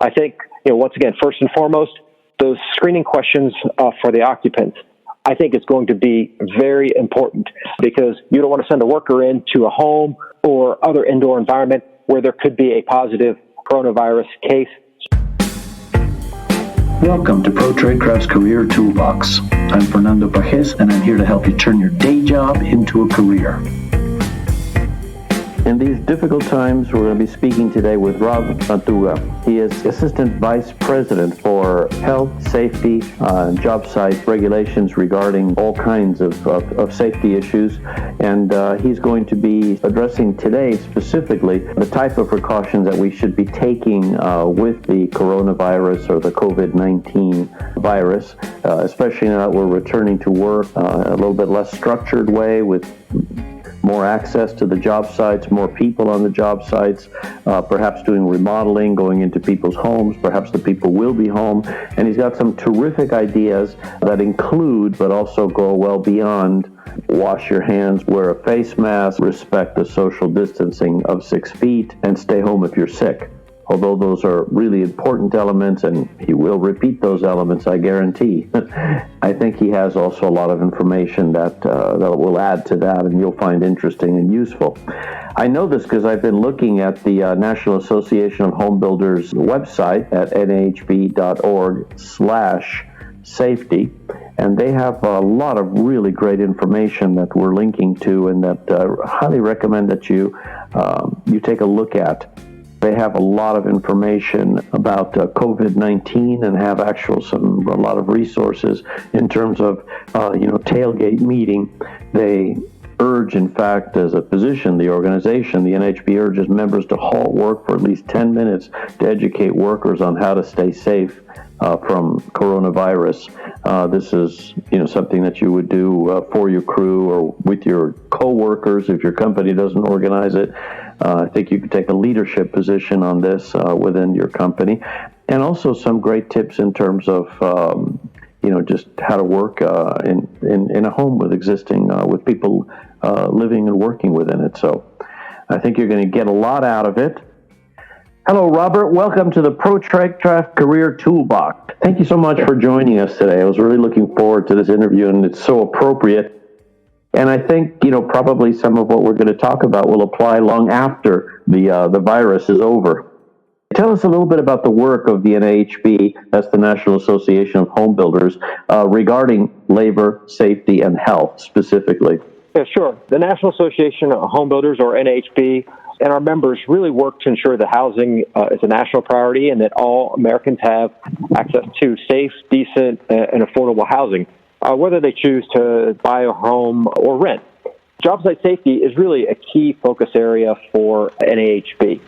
I think, once again, first and foremost, those screening questions for the occupants, I think it's going to be very important, because you don't want to send a worker into a home or other indoor environment where there could be a positive coronavirus case. Welcome to ProTradeCraft's Career Toolbox. I'm Fernando Pajes, and I'm here to help you turn your day job into a career. In these difficult times, we're going to be speaking today with Rob Matuga. He is Assistant Vice President for Health, Safety, and Jobsite Regulations regarding all kinds of safety issues. And he's going to be addressing today specifically the type of precautions that we should be taking with the coronavirus or the COVID-19 virus, especially now that we're returning to work a little bit less structured way with more access to the job sites, more people on the job sites, perhaps doing remodeling, going into people's homes. Perhaps the people will be home. And he's got some terrific ideas that include, but also go well beyond, wash your hands, wear a face mask, respect the social distancing of 6 feet, and stay home if you're sick. Although those are really important elements, and he will repeat those elements, I guarantee. I think he has also a lot of information that will add to that, and you'll find interesting and useful. I know this because I've been looking at the National Association of Home Builders website at nhb.org/safety, and they have a lot of really great information that we're linking to, and that I highly recommend that you take a look at. They have a lot of information about COVID-19 and have a lot of resources in terms of, tailgate meeting. They urge, in fact, as a position, the organization, the NHB urges members to halt work for at least 10 minutes to educate workers on how to stay safe from coronavirus. This is, something that you would do for your crew or with your co-workers if your company doesn't organize it. I think you could take a leadership position on this within your company, and also some great tips in terms of, just how to work in a home with people living and working within it. So I think you're going to get a lot out of it. Hello, Robert. Welcome to the ProTradeCraft Career Toolbox. Thank you so much for joining us today. I was really looking forward to this interview, and it's so appropriate. And I think, probably some of what we're going to talk about will apply long after the virus is over. Tell us a little bit about the work of the NAHB, that's the National Association of Home Builders, regarding labor, safety, and health specifically. Yeah, sure. The National Association of Home Builders, or NAHB, and our members really work to ensure that housing is a national priority and that all Americans have access to safe, decent, and affordable housing, whether they choose to buy a home or rent. Job site safety is really a key focus area for NAHB.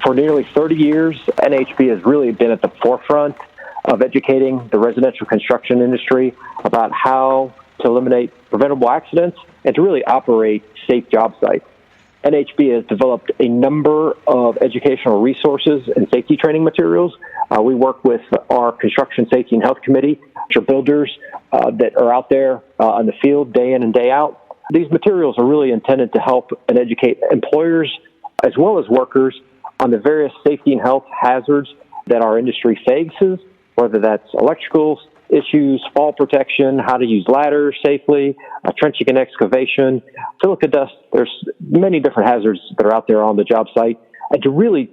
For nearly 30 years, NAHB has really been at the forefront of educating the residential construction industry about how to eliminate preventable accidents and to really operate safe job sites. NAHB has developed a number of educational resources and safety training materials. We work with our Construction Safety and Health Committee, which are builders that are out there on the field day in and day out. These materials are really intended to help and educate employers as well as workers on the various safety and health hazards that our industry faces, whether that's electrical issues, fall protection, how to use ladders safely, trenching and excavation, silica dust. There's many different hazards that are out there on the job site, and to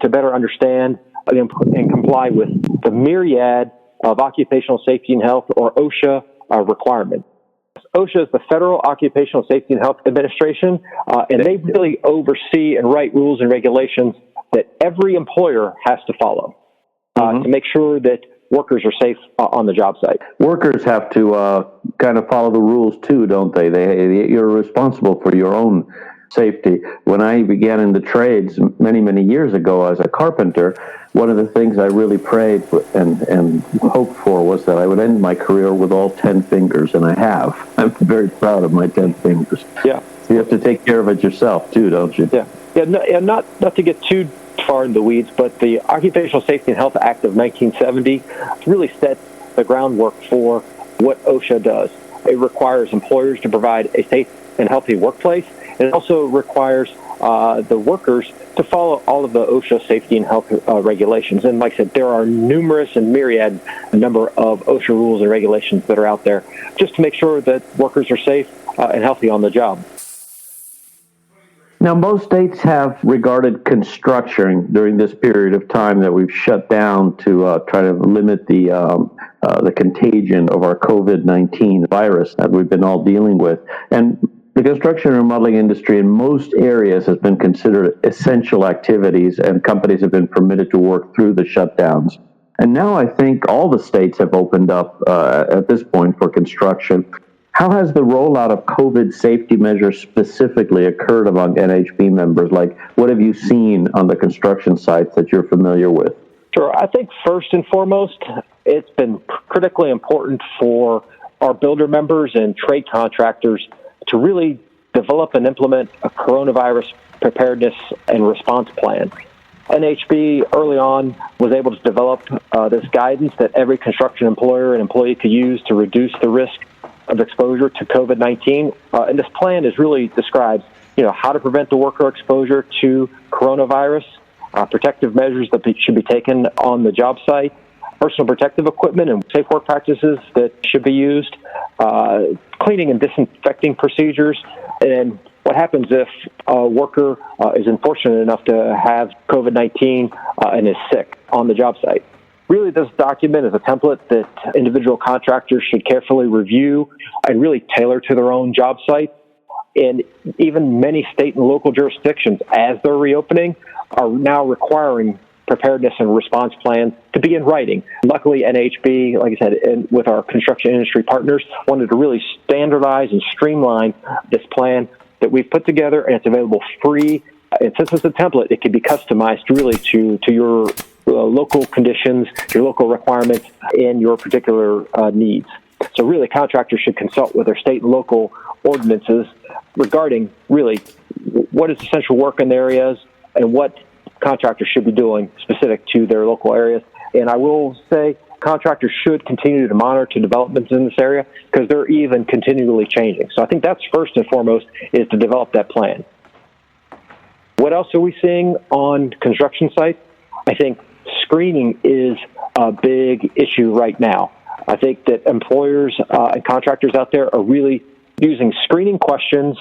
better understand and comply with the myriad of occupational safety and health, or OSHA, requirements. OSHA is the Federal Occupational Safety and Health Administration, and they really oversee and write rules and regulations that every employer has to follow to make sure that workers are safe on the job site. Workers have to kind of follow the rules too, don't they? You're responsible for your own safety. When I began in the trades many, many years ago as a carpenter, one of the things I really prayed and hoped for was that I would end my career with all 10 fingers, and I have. I'm very proud of my 10 fingers. Yeah. You have to take care of it yourself too, don't you? Yeah. Not to get too far in the weeds, but the Occupational Safety and Health Act of 1970 really set the groundwork for what OSHA does. It requires employers to provide a safe and healthy workplace. And it also requires the workers to follow all of the OSHA safety and health regulations. And like I said, there are numerous and myriad number of OSHA rules and regulations that are out there just to make sure that workers are safe and healthy on the job. Now, most states have regarded construction during this period of time that we've shut down to try to limit the contagion of our COVID-19 virus that we've been all dealing with. And the construction and remodeling industry in most areas has been considered essential activities, and companies have been permitted to work through the shutdowns. And now I think all the states have opened up at this point for construction. How has the rollout of COVID safety measures specifically occurred among NHB members? Like, what have you seen on the construction sites that you're familiar with? Sure. I think first and foremost, it's been critically important for our builder members and trade contractors to really develop and implement a coronavirus preparedness and response plan. NHB early on was able to develop this guidance that every construction employer and employee could use to reduce the risk of exposure to COVID-19. And this plan is really describes, how to prevent the worker exposure to coronavirus, protective measures that should be taken on the job site, personal protective equipment and safe work practices that should be used, cleaning and disinfecting procedures, and what happens if a worker is unfortunate enough to have COVID-19 and is sick on the job site. Really, this document is a template that individual contractors should carefully review and really tailor to their own job site. And even many state and local jurisdictions, as they're reopening, are now requiring preparedness and response plans to be in writing. Luckily, NHB, like I said, and with our construction industry partners, wanted to really standardize and streamline this plan that we've put together, and it's available free. And since it's a template, it can be customized really to your local conditions, your local requirements, and your particular needs. So really, contractors should consult with their state and local ordinances regarding really what is essential work in the areas and what contractors should be doing specific to their local areas. And I will say contractors should continue to monitor developments in this area because they're even continually changing. So I think that's first and foremost is to develop that plan. What else are we seeing on construction sites? I think screening is a big issue right now. I think that employers and contractors out there are really using screening questions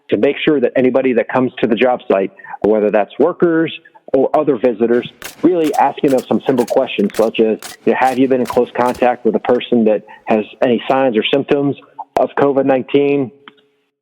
to make sure that anybody that comes to the job site, whether that's workers or other visitors, really asking them some simple questions such as, have you been in close contact with a person that has any signs or symptoms of COVID-19?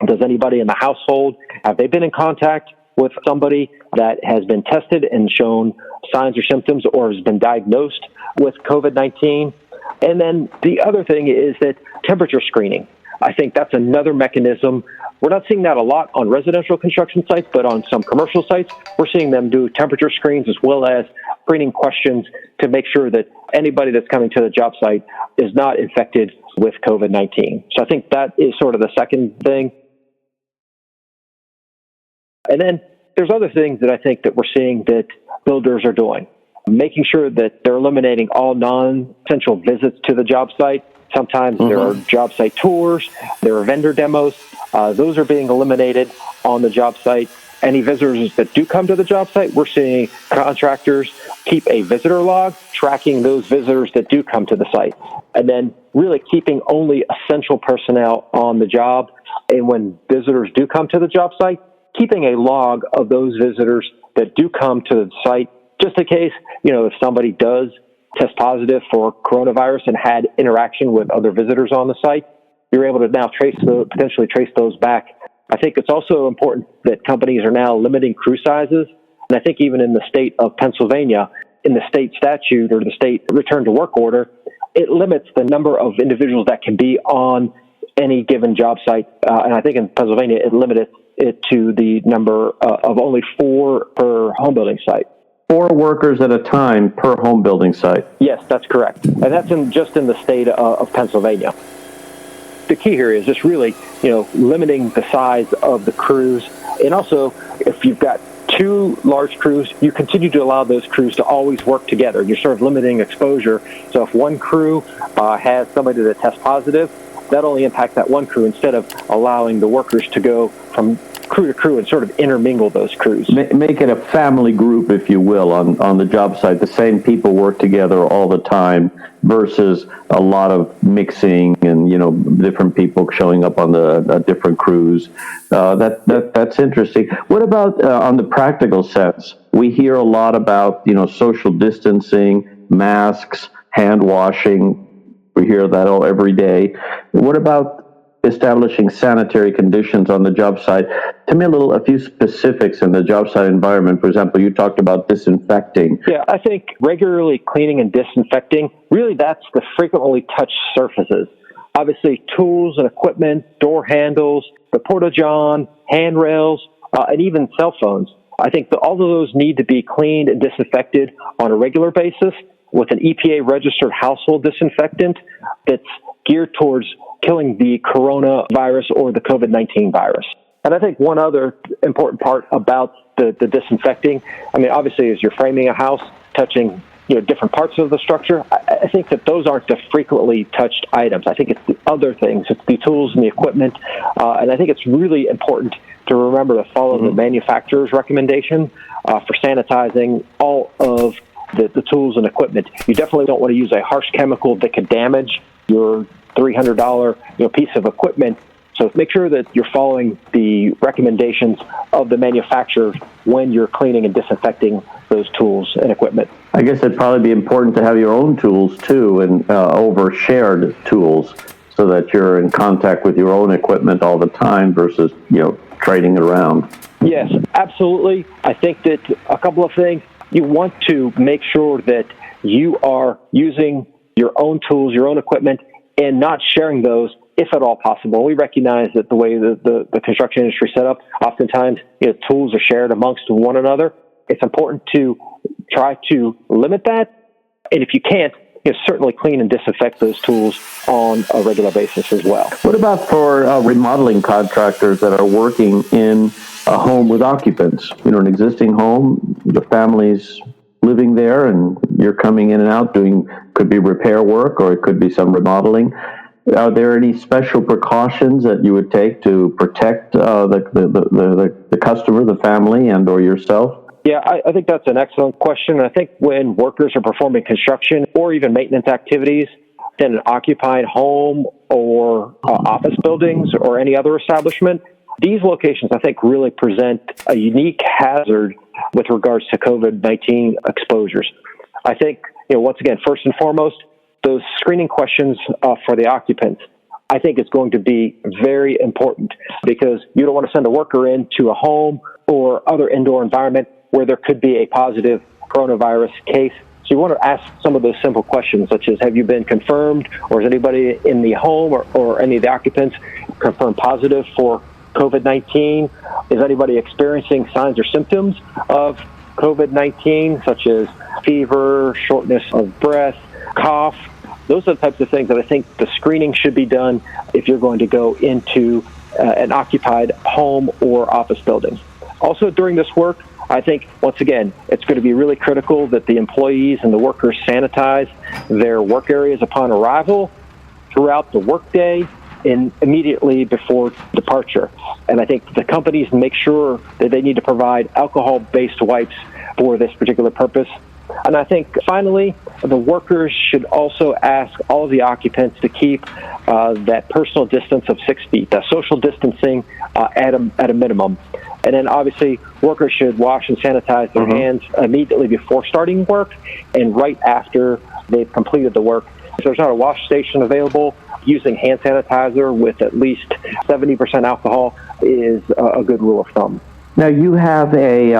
Does anybody in the household, have they been in contact with somebody that has been tested and shown signs or symptoms or has been diagnosed with COVID-19? And then the other thing is that temperature screening. I think that's another mechanism. We're not seeing that a lot on residential construction sites, but on some commercial sites, we're seeing them do temperature screens as well as screening questions to make sure that anybody that's coming to the job site is not infected with COVID-19. So I think that is sort of the second thing. And then there's other things that I think that we're seeing that builders are doing, making sure that they're eliminating all non-essential visits to the job site. Sometimes there are job site tours, there are vendor demos. Those are being eliminated on the job site. Any visitors that do come to the job site, we're seeing contractors keep a visitor log, tracking those visitors that do come to the site, and then really keeping only essential personnel on the job. And when visitors do come to the job site, keeping a log of those visitors that do come to the site, just in case, if somebody does test positive for coronavirus and had interaction with other visitors on the site, you're able to now potentially trace those back. I think it's also important that companies are now limiting crew sizes. And I think even in the state of Pennsylvania, in the state statute or the state return to work order, it limits the number of individuals that can be on any given job site. And I think in Pennsylvania, it limited it to the number of only 4 per home building site. 4 workers at a time per home building site. Yes, that's correct. And that's just in the state of Pennsylvania. The key here is just really, limiting the size of the crews. And also, if you've got 2 large crews, you continue to allow those crews to always work together. You're sort of limiting exposure. So if one crew has somebody that tests positive, that only impacts that one crew instead of allowing the workers to go from crew to crew and sort of intermingle those crews. Make it a family group, if you will, on the job site. The same people work together all the time versus a lot of mixing and, different people showing up on the different crews. That's interesting. What about on the practical sense? We hear a lot about, social distancing, masks, hand washing. We hear that every day. What about establishing sanitary conditions on the job site? Tell me a few specifics in the job site environment. For example, you talked about disinfecting. Yeah, I think regularly cleaning and disinfecting, really that's the frequently touched surfaces. Obviously, tools and equipment, door handles, the porta-john, handrails, and even cell phones. I think that all of those need to be cleaned and disinfected on a regular basis with an EPA-registered household disinfectant that's geared towards killing the coronavirus or the COVID-19 virus. And I think one other important part about the disinfecting, obviously, as you're framing a house, touching different parts of the structure, I think that those aren't the frequently touched items. I think it's the other things. It's the tools and the equipment. And I think it's really important to remember to follow the manufacturer's recommendation for sanitizing all of the tools and equipment. You definitely don't want to use a harsh chemical that could damage your $300 piece of equipment. So make sure that you're following the recommendations of the manufacturer when you're cleaning and disinfecting those tools and equipment. I guess it'd probably be important to have your own tools too, and over shared tools, so that you're in contact with your own equipment all the time versus trading it around. Yes, absolutely. I think that a couple of things. You want to make sure that you are using your own tools, your own equipment, and not sharing those if at all possible. We recognize that the way the construction industry is set up, oftentimes tools are shared amongst one another. It's important to try to limit that. And if you can't, certainly clean and disinfect those tools on a regular basis as well. What about for remodeling contractors that are working in a home with occupants? An existing home, the family's living there and you're coming in and out could be repair work or it could be some remodeling. Are there any special precautions that you would take to protect the customer, the family, and or yourself? Yeah, I think that's an excellent question. I think when workers are performing construction or even maintenance activities in an occupied home or office buildings or any other establishment, these locations, I think, really present a unique hazard with regards to COVID-19 exposures. I think, once again, first and foremost, those screening questions for the occupants, I think it's going to be very important because you don't want to send a worker into a home or other indoor environment where there could be a positive coronavirus case. So you want to ask some of those simple questions, such as, have you been confirmed, or is anybody in the home or any of the occupants confirmed positive for COVID-19? Is anybody experiencing signs or symptoms of COVID-19, such as fever, shortness of breath, cough? Those are the types of things that I think the screening should be done if you're going to go into an occupied home or office building. Also, during this work, I think, once again, it's going to be really critical that the employees and the workers sanitize their work areas upon arrival, throughout the workday, and immediately before departure. And I think the companies make sure that they need to provide alcohol-based wipes for this particular purpose. And I think, finally, the workers should also ask all of the occupants to keep that personal distance of 6 feet, that social distancing at a minimum. And then, obviously, workers should wash and sanitize their hands immediately before starting work and right after they've completed the work. If there's not a wash station available, using hand sanitizer with at least 70% alcohol is a good rule of thumb. Now, you have a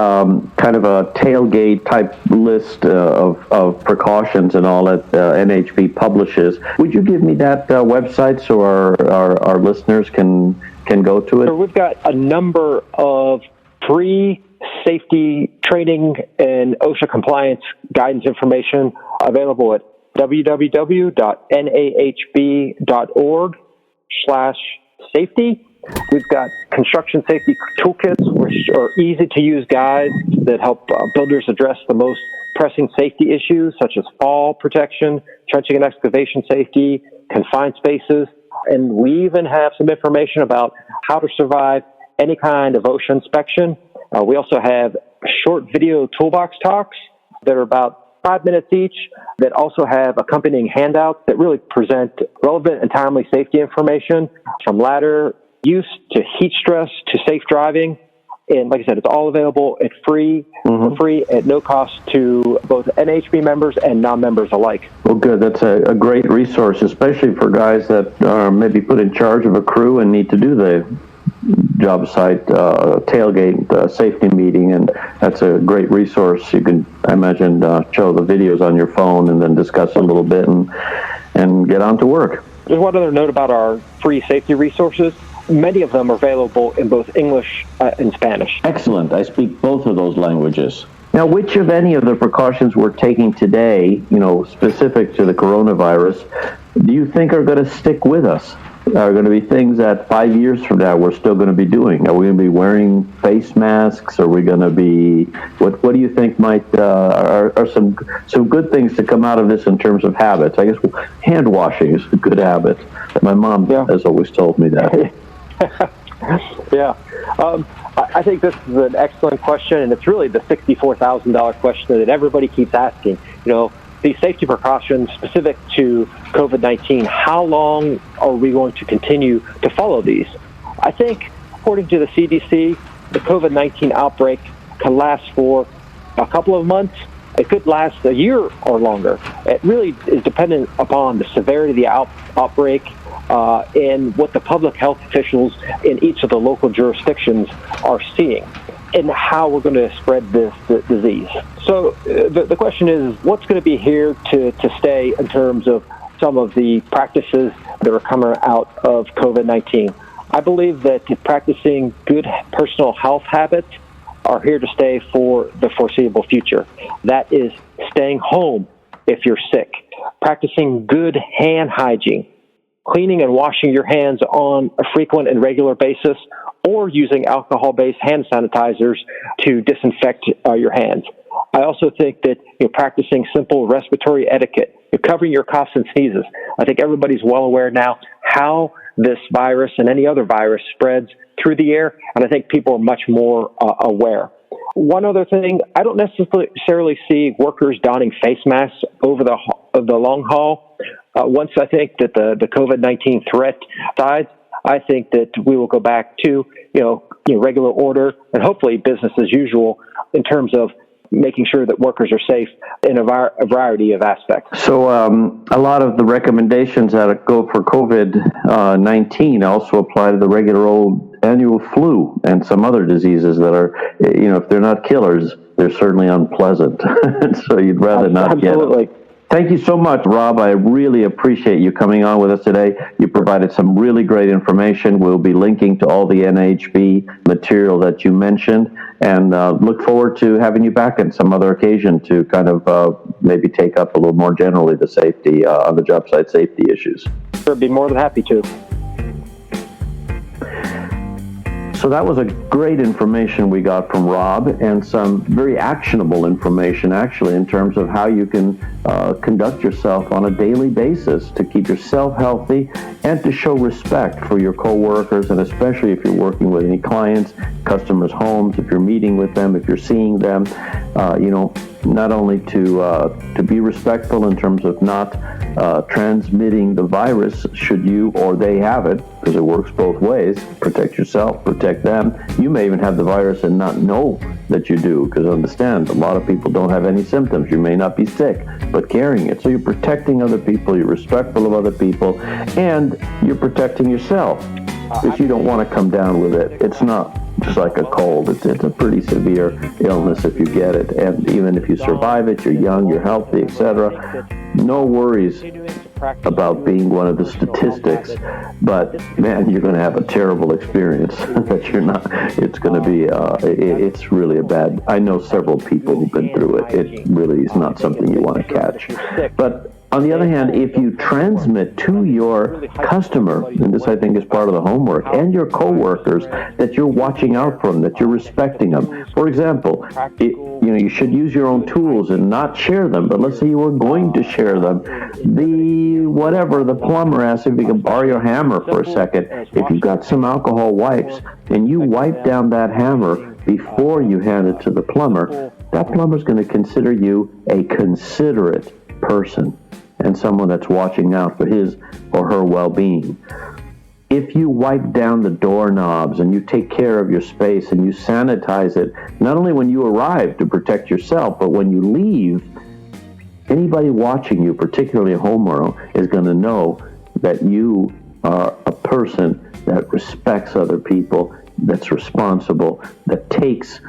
kind of a tailgate type list of precautions and all that NHB publishes. Would you give me that website so our listeners can go to it? So we've got a number of free safety training and OSHA compliance guidance information available at www.nahb.org/safety. We've got construction safety toolkits, which are easy-to-use guides that help builders address the most pressing safety issues, such as fall protection, trenching and excavation safety, confined spaces. And we even have some information about how to survive any kind of OSHA inspection. We also have short video toolbox talks that are about 5 minutes each that also have accompanying handouts that really present relevant and timely safety information from ladder use to heat stress to safe driving. And like I said, it's all available at for free at no cost to both NHB members and non-members alike. Well, good. That's a great resource, especially for guys that are maybe put in charge of a crew and need to do the job site tailgate safety meeting, and that's a great resource. You can, I imagine, show the videos on your phone and then discuss a little bit and get on to work. There's one other note about our free safety resources. Many of them are available in both English and Spanish. Excellent. I speak both of those languages. Now, which of any of the precautions we're taking today, specific to the coronavirus, do you think are going to stick with us? Are going to be things that 5 years from now we're still going to be doing? Are we going to be wearing face masks? Are we going to be, what do you think might, are some good things to come out of this in terms of habits? I guess hand washing is a good habit. My mom has always told me that. Yeah. I think this is an excellent question, and it's really the $64,000 question that everybody keeps asking. These safety precautions specific to COVID-19, how long are we going to continue to follow these? I think, according to the CDC, the COVID-19 outbreak can last for a couple of months. It could last a year or longer. It really is dependent upon the severity of the outbreak and what the public health officials in each of the local jurisdictions are seeing and how we're going to spread this disease. So the question is, what's going to be here to stay in terms of some of the practices that are coming out of COVID-19? I believe that practicing good personal health habits are here to stay for the foreseeable future. That is staying home if you're sick, practicing good hand hygiene, cleaning and washing your hands on a frequent and regular basis, or using alcohol-based hand sanitizers to disinfect your hands. I also think that practicing simple respiratory etiquette, covering your coughs and sneezes. I think everybody's well aware now how this virus and any other virus spreads through the air, and I think people are much more aware. One other thing, I don't necessarily see workers donning face masks over the long haul. Once I think that the COVID-19 threat dies, I think that we will go back to regular order and hopefully business as usual in terms of making sure that workers are safe in a variety of aspects. So a lot of the recommendations that go for COVID-19 also apply to the regular old annual flu and some other diseases that are, if they're not killers, they're certainly unpleasant. So you'd rather not get them. Thank you so much, Rob. I really appreciate you coming on with us today. You provided some really great information. We'll be linking to all the NHB material that you mentioned, and look forward to having you back on some other occasion to kind of maybe take up a little more generally the safety on the job site safety issues. Sure, be more than happy to. So that was a great information we got from Rob, and some very actionable information actually in terms of how you can conduct yourself on a daily basis to keep yourself healthy and to show respect for your coworkers, and especially if you're working with any clients, customers' homes, if you're meeting with them, if you're seeing them, not only to be respectful in terms of not transmitting the virus should you or they have it, because it works both ways. Protect yourself, protect them. You may even have the virus and not know that you do, because understand, a lot of people don't have any symptoms. You may not be sick, but carrying it. So you're protecting other people, you're respectful of other people, and you're protecting yourself, because you don't want to come down with it. It's not just like a cold. It's a pretty severe illness if you get it. And even if you survive it, you're young, you're healthy, etc. No worries about being one of the statistics, but man, you're going to have a terrible experience that you're not. It's going to be, it's really a bad, I know several people who've been through it. It really is not something you want to catch. But On the other hand, if you transmit to your customer, and this I think is part of the homework, and your coworkers, that you're watching out for them, that you're respecting them. For example, you should use your own tools and not share them, but let's say you were going to share them. The plumber asks if you can borrow your hammer for a second. If you've got some alcohol wipes and you wipe down that hammer before you hand it to the plumber, that plumber's going to consider you a considerate person and someone that's watching out for his or her well-being. If you wipe down the doorknobs and you take care of your space and you sanitize it, not only when you arrive to protect yourself, but when you leave, anybody watching you, particularly a homeowner, is going to know that you are a person that respects other people, that's responsible, that takes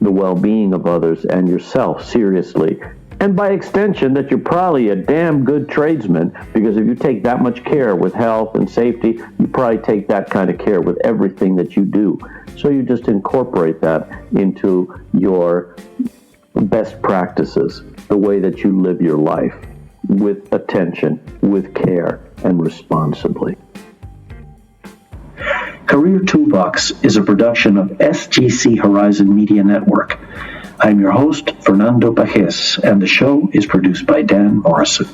the well-being of others and yourself seriously. And by extension, that you're probably a damn good tradesman, because if you take that much care with health and safety, you probably take that kind of care with everything that you do. So you just incorporate that into your best practices, the way that you live your life, with attention, with care, and responsibly. Career Toolbox is a production of SGC Horizon Media Network. I'm your host, Fernando Pajes, and the show is produced by Dan Morrison.